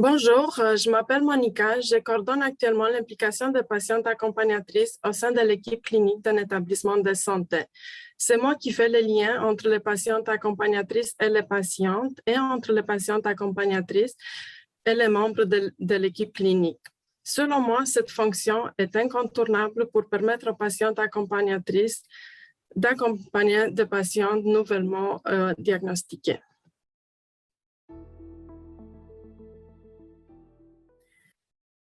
Bonjour, je m'appelle Monica. Je coordonne actuellement l'implication des patientes accompagnatrices au sein de l'équipe clinique d'un établissement de santé. C'est moi qui fais le lien entre les patientes accompagnatrices et les patientes et entre les patientes accompagnatrices et les membres de l'équipe clinique. Selon moi, cette fonction est incontournable pour permettre aux patientes accompagnatrices d'accompagner des patients nouvellement diagnostiqués.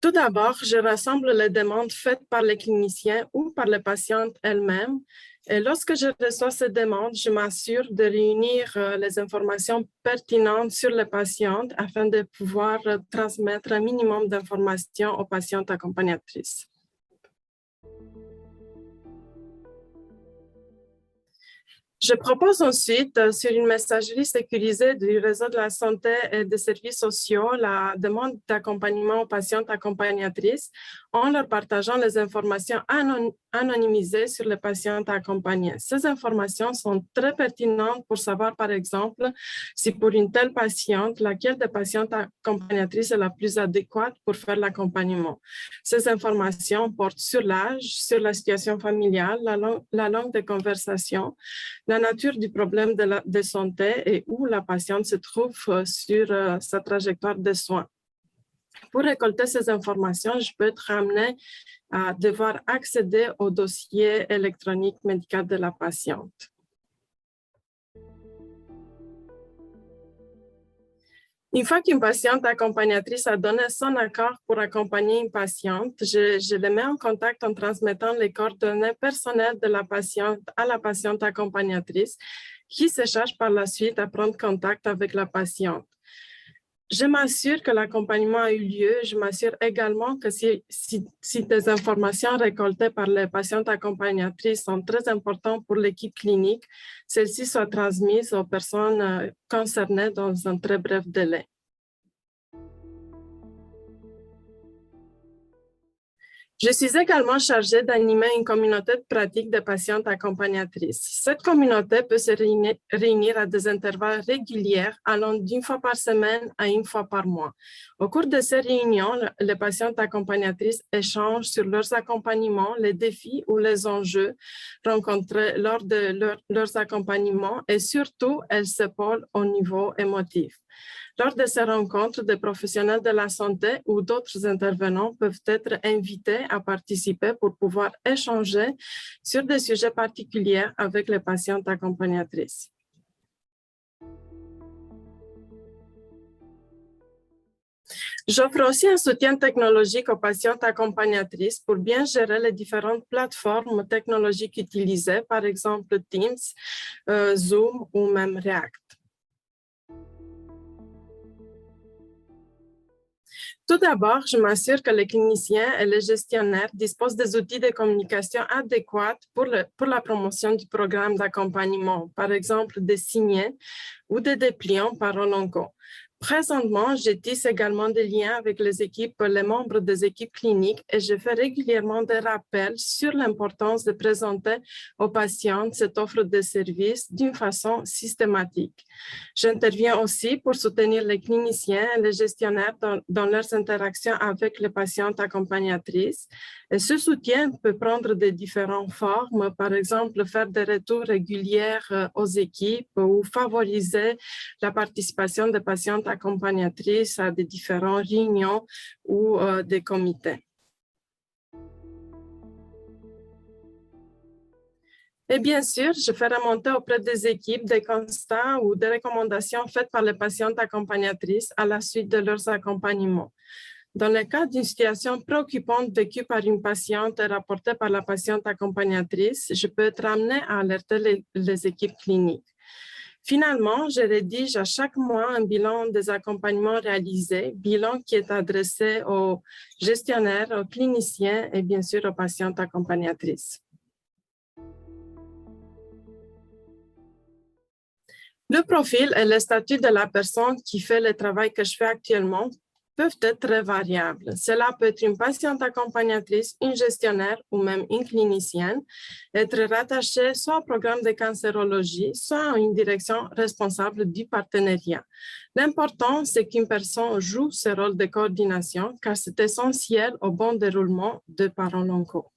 Tout d'abord, je rassemble les demandes faites par les cliniciens ou par les patientes elles-mêmes. Et lorsque je reçois ces demandes, je m'assure de réunir les informations pertinentes sur les patientes afin de pouvoir transmettre un minimum d'informations aux patientes accompagnatrices. Je propose ensuite, sur une messagerie sécurisée du réseau de la santé et des services sociaux, la demande d'accompagnement aux patientes accompagnatrices en leur partageant les informations anonymisées sur les patientes accompagnées. Ces informations sont très pertinentes pour savoir, par exemple, si pour une telle patiente, laquelle des patientes accompagnatrices est la plus adéquate pour faire l'accompagnement. Ces informations portent sur l'âge, sur la situation familiale, la langue de conversation, la nature du problème de santé et où la patiente se trouve sur sa trajectoire de soins. Pour récolter ces informations, je peux être amenée à devoir accéder au dossier électronique médical de la patiente. Une fois qu'une patiente accompagnatrice a donné son accord pour accompagner une patiente, je le mets en contact en transmettant les coordonnées personnelles de la patiente à la patiente accompagnatrice qui se charge par la suite à prendre contact avec la patiente. Je m'assure que l'accompagnement a eu lieu. Je m'assure également que si des informations récoltées par les patientes accompagnatrices sont très importantes pour l'équipe clinique, celles-ci soient transmises aux personnes concernées dans un très bref délai. Je suis également chargée d'animer une communauté de pratique de patientes accompagnatrices. Cette communauté peut se réunir à des intervalles réguliers allant d'une fois par semaine à une fois par mois. Au cours de ces réunions, les patientes accompagnatrices échangent sur leurs accompagnements, les défis ou les enjeux rencontrés lors de leurs accompagnements et surtout, elles s'épaulent au niveau émotif. Lors de ces rencontres, des professionnels de la santé ou d'autres intervenants peuvent être invités à participer pour pouvoir échanger sur des sujets particuliers avec les patientes accompagnatrices. J'offre aussi un soutien technologique aux patientes accompagnatrices pour bien gérer les différentes plateformes technologiques utilisées, par exemple Teams, Zoom ou même React. Tout d'abord, je m'assure que les cliniciens et les gestionnaires disposent des outils de communication adéquats pour la promotion du programme d'accompagnement, par exemple des signets ou des dépliants paroles en go. Présentement, je tisse également des liens avec les membres des équipes cliniques et je fais régulièrement des rappels sur l'importance de présenter aux patients cette offre de services d'une façon systématique. J'interviens aussi pour soutenir les cliniciens et les gestionnaires dans leurs interactions avec les patientes accompagnatrices. Et ce soutien peut prendre de différentes formes, par exemple faire des retours réguliers aux équipes ou favoriser la participation des patientes accompagnatrices à des différentes réunions ou des comités. Et bien sûr, je fais remonter auprès des équipes des constats ou des recommandations faites par les patientes accompagnatrices à la suite de leurs accompagnements. Dans le cas d'une situation préoccupante vécue par une patiente et rapportée par la patiente accompagnatrice, je peux être amenée à alerter les équipes cliniques. Finalement, je rédige à chaque mois un bilan des accompagnements réalisés, bilan qui est adressé aux gestionnaires, aux cliniciens et bien sûr aux patientes accompagnatrices. Le profil et le statut de la personne qui fait le travail que je fais actuellement peuvent être très variables. Cela peut être une patiente accompagnatrice, une gestionnaire ou même une clinicienne, être rattachée soit au programme de cancérologie, soit à une direction responsable du partenariat. L'important, c'est qu'une personne joue ce rôle de coordination car c'est essentiel au bon déroulement de parents locaux.